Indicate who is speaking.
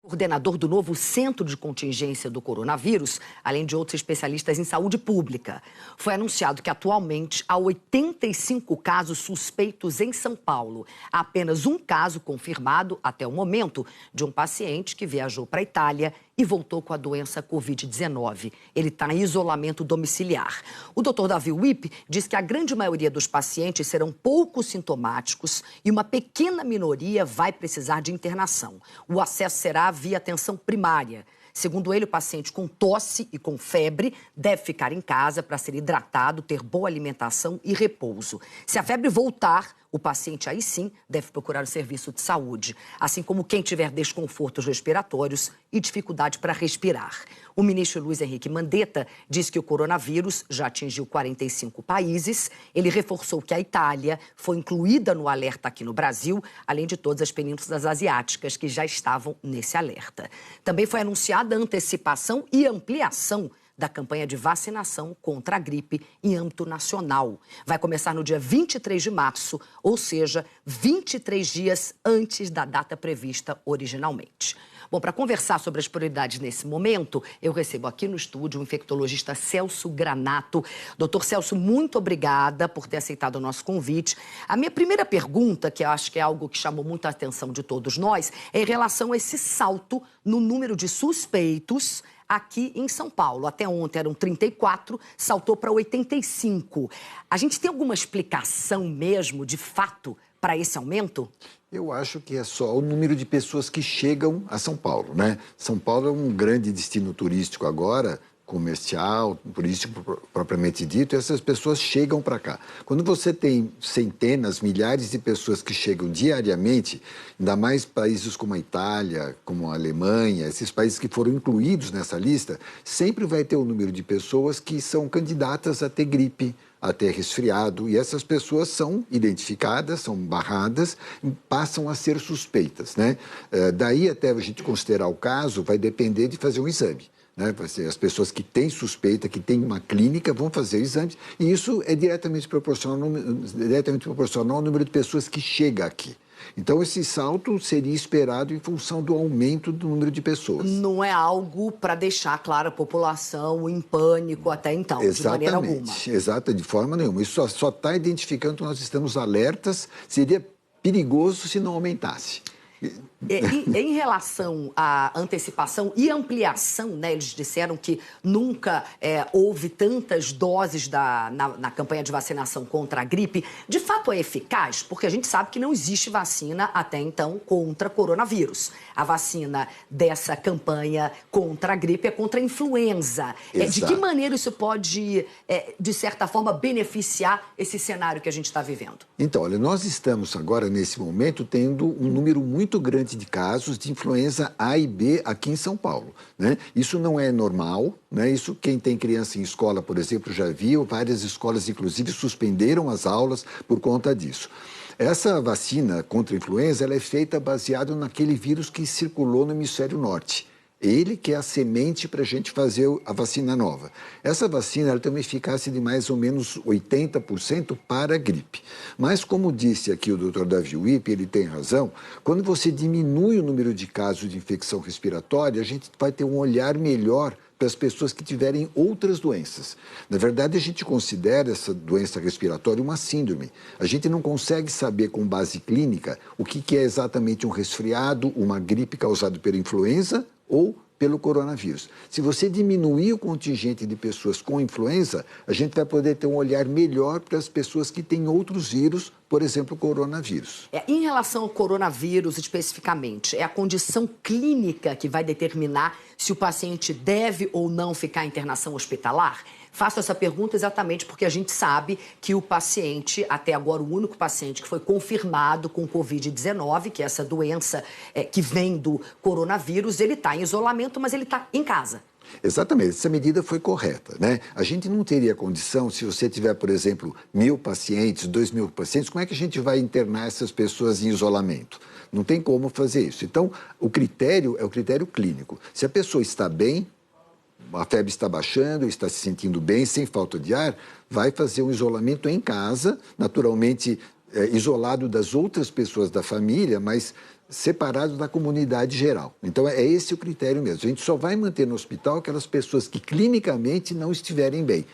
Speaker 1: Coordenador do novo Centro de Contingência do Coronavírus, além de outros especialistas em saúde pública. Foi anunciado que atualmente há 85 casos suspeitos em São Paulo. Há apenas um caso confirmado até o momento de um paciente que viajou para a Itália e voltou com a doença Covid-19. Ele está em isolamento domiciliar. O Dr. Davi Wippe diz que a grande maioria dos pacientes serão pouco sintomáticos e uma pequena minoria vai precisar de internação. O acesso será via atenção primária. Segundo ele, o paciente com tosse e com febre deve ficar em casa para ser hidratado, ter boa alimentação e repouso. Se a febre voltar, o paciente aí sim deve procurar o serviço de saúde, assim como quem tiver desconfortos respiratórios e dificuldade para respirar. O ministro Luiz Henrique Mandetta diz que o coronavírus já atingiu 45 países. Ele reforçou que a Itália foi incluída no alerta aqui no Brasil, além de todas as penínsulas asiáticas que já estavam nesse alerta. Também foi anunciada a antecipação e ampliação da campanha de vacinação contra a gripe em âmbito nacional. Vai começar no dia 23 de março, ou seja, 23 dias antes da data prevista originalmente. Bom, para conversar sobre as prioridades nesse momento, eu recebo aqui no estúdio o infectologista Celso Granato. Doutor Celso, muito obrigada por ter aceitado o nosso convite. A minha primeira pergunta, que eu acho que é algo que chamou muita atenção de todos nós, é em relação a esse salto no número de suspeitos aqui em São Paulo. Até ontem eram 34, saltou para 85. A gente tem alguma explicação mesmo, de fato, para esse aumento?
Speaker 2: Eu acho que é só o número de pessoas que chegam a São Paulo, né? São Paulo é um grande destino turístico agora, comercial, turístico propriamente dito, e essas pessoas chegam para cá. Quando você tem centenas, milhares de pessoas que chegam diariamente, ainda mais países como a Itália, como a Alemanha, esses países que foram incluídos nessa lista, sempre vai ter um número de pessoas que são candidatas a ter gripe, a ter resfriado, e essas pessoas são identificadas, são barradas e passam a ser suspeitas, né? Daí até a gente considerar o caso, vai depender de fazer um exame. Né? As pessoas que têm suspeita, que têm uma clínica, vão fazer exames, e isso é diretamente proporcional ao número de pessoas que chega aqui. Então, esse salto seria esperado em função do aumento do número de pessoas.
Speaker 1: Não é algo para deixar, claro, a população em pânico até então, de maneira alguma.
Speaker 2: Exato, de forma nenhuma. Isso só está identificando que nós estamos alertas, seria perigoso se não aumentasse.
Speaker 1: Em relação à antecipação e ampliação, né, eles disseram que nunca houve tantas doses na campanha de vacinação contra a gripe. De fato é eficaz? Porque a gente sabe que não existe vacina até então contra coronavírus. A vacina dessa campanha contra a gripe é contra a influenza. De que maneira isso pode, de certa forma, beneficiar esse cenário que a gente está vivendo?
Speaker 2: Então, olha, nós estamos agora, nesse momento, tendo um número muito grande de casos de influenza A e B aqui em São Paulo, né? Isso não é normal, né? Isso quem tem criança em escola, por exemplo, já viu. Várias escolas, inclusive, suspenderam as aulas por conta disso. Essa vacina contra a influenza, ela é feita baseada naquele vírus que circulou no hemisfério norte. Ele que é a semente para a gente fazer a vacina nova. Essa vacina ela tem uma eficácia de mais ou menos 80% para a gripe. Mas, como disse aqui o Dr. Davi Wippe, ele tem razão, quando você diminui o número de casos de infecção respiratória, a gente vai ter um olhar melhor para as pessoas que tiverem outras doenças. Na verdade, a gente considera essa doença respiratória uma síndrome. A gente não consegue saber com base clínica o que é exatamente um resfriado, uma gripe causada pela influenza ou pelo coronavírus. Se você diminuir o contingente de pessoas com influenza, a gente vai poder ter um olhar melhor para as pessoas que têm outros vírus, por exemplo, o coronavírus.
Speaker 1: Em relação ao coronavírus especificamente, é a condição clínica que vai determinar se o paciente deve ou não ficar em internação hospitalar? Faço essa pergunta exatamente porque a gente sabe que o paciente, até agora o único paciente que foi confirmado com Covid-19, que é essa doença que vem do coronavírus, ele está em isolamento, mas ele está em casa.
Speaker 2: Exatamente, essa medida foi correta, né? A gente não teria condição, se você tiver, por exemplo, 1.000 pacientes, 2.000 pacientes, como é que a gente vai internar essas pessoas em isolamento? Não tem como fazer isso. Então, o critério é o critério clínico. Se a pessoa está bem, a febre está baixando, está se sentindo bem, sem falta de ar, vai fazer um isolamento em casa, naturalmente isolado das outras pessoas da família, mas separados da comunidade geral. Então, é esse o critério mesmo. A gente só vai manter no hospital aquelas pessoas que clinicamente não estiverem bem.